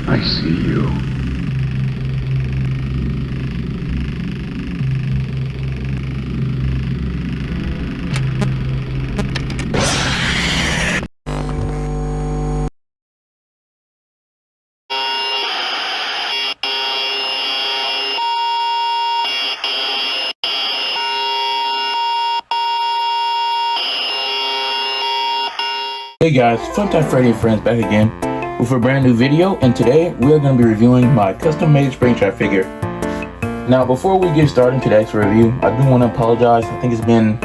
I see you. Hey guys, SPRINGTRAP Freddy and friends back again with a brand new video, and today we are going to be reviewing my custom-made SPRINGTRAP figure. Now, before we get started today's review, I do want to apologize. I think it's been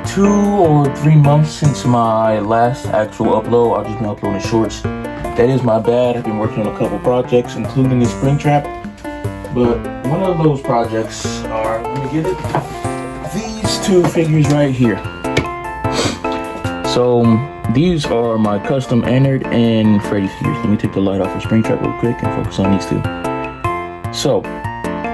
2 or 3 months since my last actual upload. I've just been uploading shorts. That is my bad. I've been working on a couple projects, including this SPRINGTRAP. But one of those projects are, let me get it, these 2 figures right here. So these are my custom Ennard and Freddy figures. Let me take the light off of SPRINGTRAP real quick and focus on these 2. So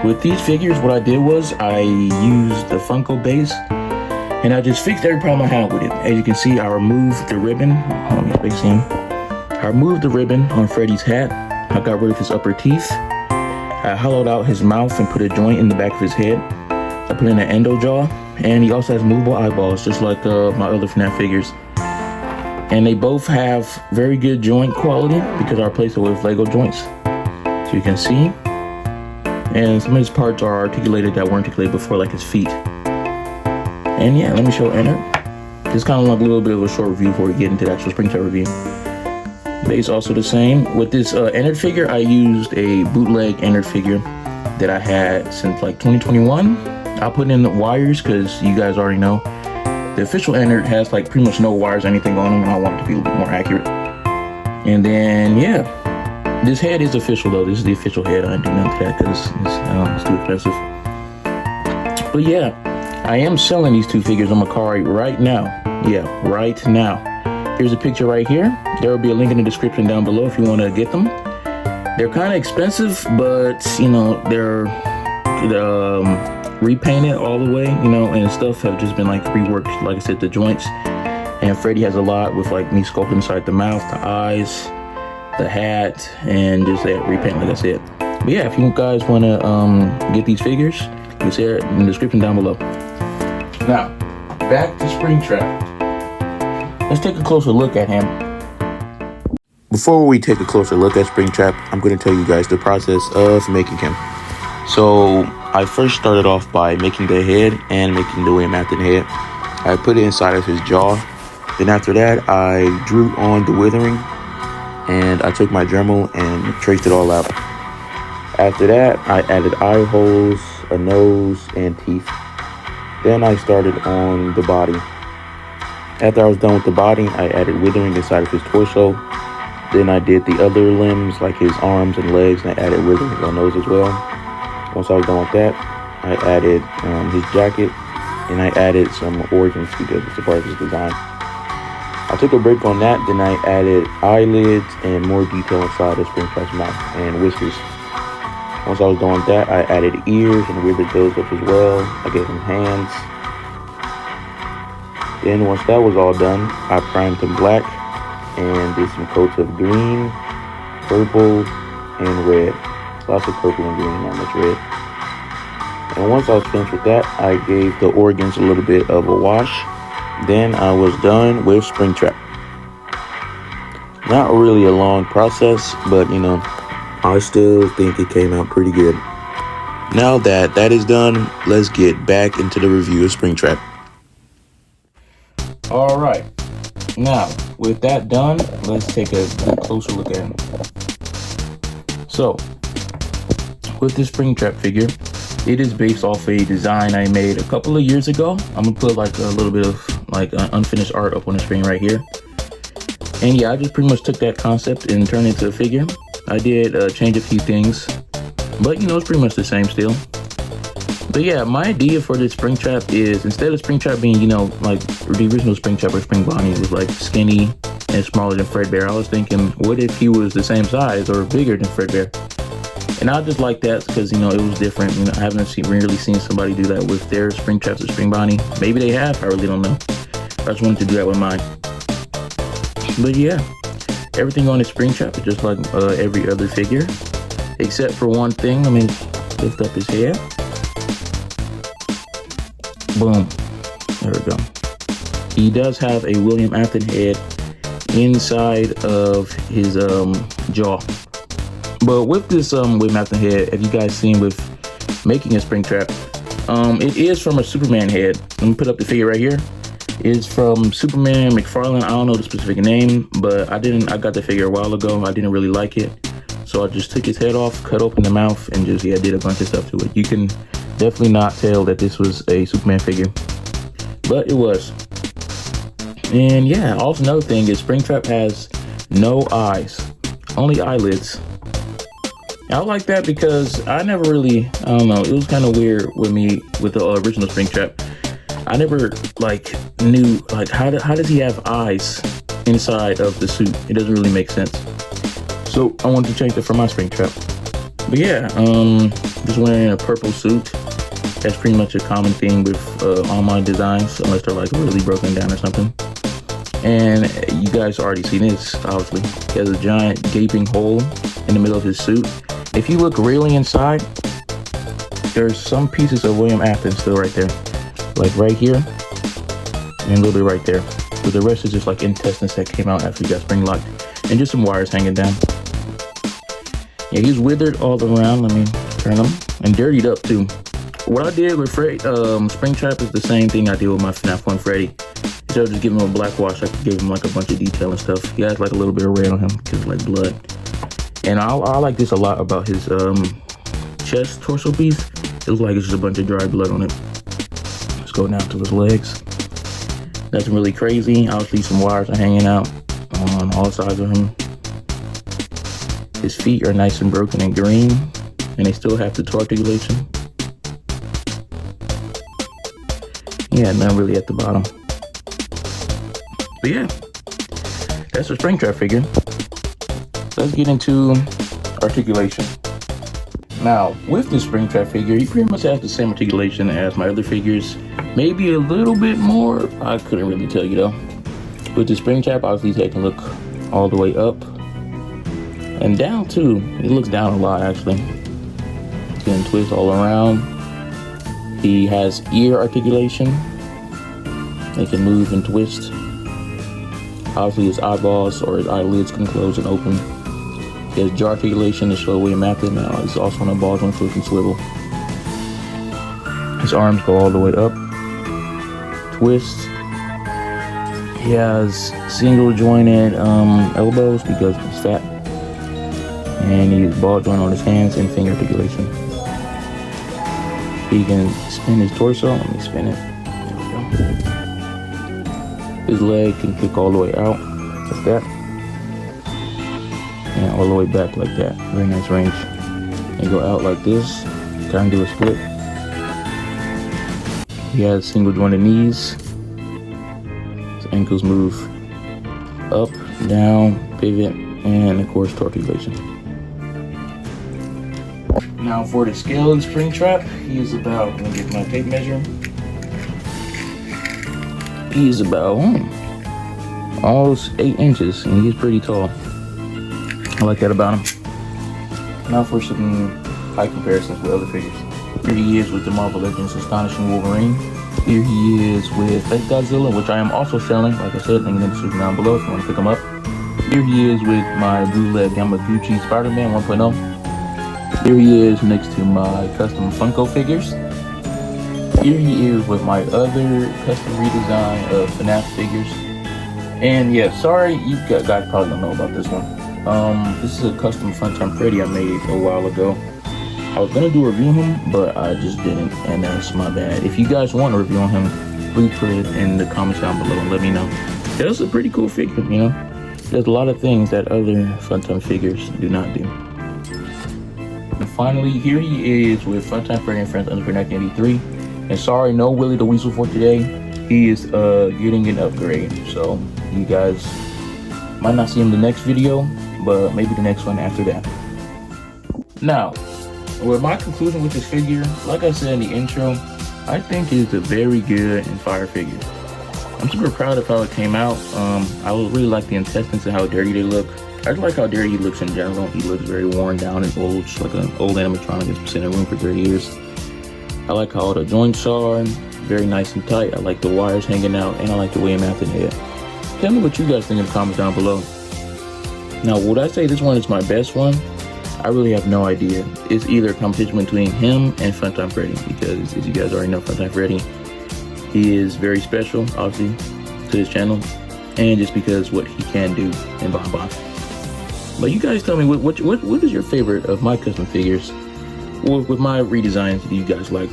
with these figures, what I did was I used the Funko base and I just fixed every problem I had with it. As you can see, I removed the ribbon. Hold on, let me fix him. I removed the ribbon on Freddy's hat. I got rid of his upper teeth. I hollowed out his mouth and put a joint in the back of his head. I put in an endo jaw, and he also has movable eyeballs, just like my other FNAF figures. And they both have very good joint quality because I replaced it with Lego joints, so you can see. And some of his parts are articulated that weren't articulated before, like his feet. And yeah, let me show Ennard. Just kind of like a little bit of a short review before we get into the actual SPRINGTRAP review. Base also the same. With this Ennard figure, I used a bootleg Ennard figure that I had since like 2021. I'll put in the wires because you guys already know. The official Ennard has like pretty much no wires or anything on them, and I want it to be a little bit more accurate. And then yeah, this head is official though. This is the official head. I didn't do nothing to that because it's too expensive. But yeah, I am selling these 2 figures on my card right now. Yeah, right now. Here's a picture right here. There will be a link in the description down below if you want to get them. They're kind of expensive, but you know they're repainted all the way, you know, and stuff have just been like reworked, like I said, the joints. And Freddy has a lot with like me sculpting inside the mouth, the eyes, the hat, and just that repaint, like I said. But yeah, if you guys want to get these figures, you can see it in the description down below. Now, back to SPRINGTRAP. Let's take a closer look at him. Before we take a closer look at SPRINGTRAP, I'm going to tell you guys the process of making him. So I first started off by making the head and making the limb after the head. I put it inside of his jaw. Then after that, I drew on the withering, and I took my Dremel and traced it all out. After that, I added eye holes, a nose, and teeth. Then I started on the body. After I was done with the body, I added withering inside of his torso. Then I did the other limbs, like his arms and legs, and I added withering on those as well. Once I was done with that, I added his jacket, and I added some organs because it's a part of his design. I took a break on that, then I added eyelids and more detail inside of SPRINGTRAP's mouth and whiskers. Once I was done with that, I added ears and withered those up as well. I gave him hands. Then once that was all done, I primed him black and did some coats of green, purple, and red. Lots of purple and green, not much red. And once I was finished with that, I gave the organs a little bit of a wash. Then I was done with SPRINGTRAP. Not really a long process, but you know, I still think it came out pretty good. Now that that is done, let's get back into the review of SPRINGTRAP. All right. Now, with that done, let's take a closer look at him. So, with this SPRINGTRAP figure, it is based off a design I made a couple of years ago. I'm gonna put like a little bit of like unfinished art up on the screen right here. And yeah, I just pretty much took that concept and turned it into a figure. I did change a few things, but you know, it's pretty much the same still. But yeah, my idea for this SPRINGTRAP is, instead of SPRINGTRAP being, you know, like the original SPRINGTRAP or Spring Bonnie was like skinny and smaller than Fredbear, I was thinking, what if he was the same size or bigger than Fredbear? And I just like that because, you know, it was different. You know, I haven't really seen somebody do that with their SPRINGTRAPs or Spring Bonnie. Maybe they have, I really don't know. I just wanted to do that with mine. But yeah, Everything on the Springtrap is just like every other figure, except for one thing. Let me lift up his head. Boom. There we go. He does have a William Afton head inside of his jaw. But with this William Afton head, have you guys seen with making a Springtrap, it is from a Superman head. Let me put up the figure right here. It's from Superman McFarlane. I don't know the specific name, but I got the figure a while ago. I didn't really like it, so I just took his head off, cut open the mouth, and just did a bunch of stuff to it. You can definitely not tell that this was a Superman figure, but it was. And yeah, also another thing is Springtrap has no eyes, only eyelids. I like that because I never really, I don't know, it was kind of weird with me with the original Springtrap. I never like knew like how does he have eyes inside of the suit? It doesn't really make sense. So I wanted to change it for my Springtrap. But yeah, just wearing a purple suit. That's pretty much a common thing with all my designs, unless they're like really broken down or something. And you guys already seen this, obviously. He has a giant gaping hole in the middle of his suit. If you look really inside, there's some pieces of William Afton still right there. Like right here, and a little bit right there. But the rest is just like intestines that came out after he got spring locked. And just some wires hanging down. Yeah, he's withered all around. Let me turn him. And dirtied up too. What I did with Springtrap is the same thing I did with my FNAF 1 Freddy. Instead of just giving him a black wash, I could give him like a bunch of detail and stuff. He has like a little bit of red on him because of like blood. And I like this a lot about his chest torso piece. It looks like it's just a bunch of dry blood on it. Let's go down to his legs. Nothing really crazy. Obviously some wires are hanging out on all sides of him. His feet are nice and broken and green, and they still have the toe articulation. Yeah, none really at the bottom. But yeah, that's a Springtrap figure. Let's get into articulation. Now, with this Springtrap figure, he pretty much has the same articulation as my other figures. Maybe a little bit more. I couldn't really tell you though. With the Springtrap, obviously he can look all the way up and down too. He looks down a lot actually. He can twist all around. He has ear articulation. They can move and twist. Obviously his eyeballs or his eyelids can close and open. He has jaw articulation to show William Afton. Now he's also on a ball joint so he can swivel. His arms go all the way up. Twist. He has single jointed elbows because he's fat. And he's ball joint on his hands and finger articulation. He can spin his torso. Let me spin it. There we go. His leg can kick all the way out like that. And all the way back like that. Very nice range. And go out like this. Kind of do a split. He has single jointed knees. His ankles move up, down, pivot, and of course articulation. Now for the scale of the Springtrap, he is about, let me get my tape measure. He is about almost 8 inches, and he's pretty tall. I like that about him. Now for some height comparisons with other figures. Here he is with the Marvel Legends Astonishing Wolverine. Here he is with Fake Godzilla, which I am also selling. Like I said, link in the description down below if you want to pick him up. Here he is with my bootleg Yamaguchi Spider-Man 1.0. Here he is next to my custom Funko figures. Here he is with my other custom redesign of FNAF figures. And yeah, sorry, you guys probably don't know about this one. This is a custom Funtime Freddy I made a while ago. I was gonna do a review on him, but I just didn't, and that's my bad. If you guys want a review on him, please put it in the comments down below and let me know. That's a pretty cool figure, you know? There's a lot of things that other Funtime figures do not do. And finally, here he is with Funtime Freddy and Friends Underscore 1983. And sorry, no Willie the Weasel for today. He is getting an upgrade, so you guys might not see him in the next video, but maybe the next one after that. Now, with my conclusion with this figure, like I said in the intro, I think it's a very good and fire figure. I'm super proud of how it came out. I really like the intestines and how dirty they look. I just like how dirty he looks in general. He looks very worn down and old, just like an old animatronic that's been sitting in a room for 30 years. I like how the joints are very nice and tight. I like the wires hanging out, and I like the way he mounted the head. Tell me what you guys think in the comments down below. Now, would I say this one is my best one? I really have no idea. It's either a competition between him and Funtime Freddy, because as you guys already know, Funtime Freddy, he is very special, obviously, to his channel, and just because what he can do in Bob. But you guys tell me, what is your favorite of my custom figures? With my redesigns that you guys like?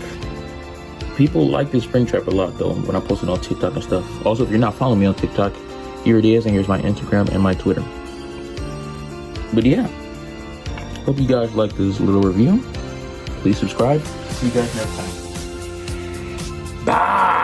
People like this Springtrap a lot though, when I post it on TikTok and stuff. Also, if you're not following me on TikTok, here it is, and here's my Instagram and my Twitter. But yeah, hope you guys like this little review. Please subscribe. See you guys next time. Bye!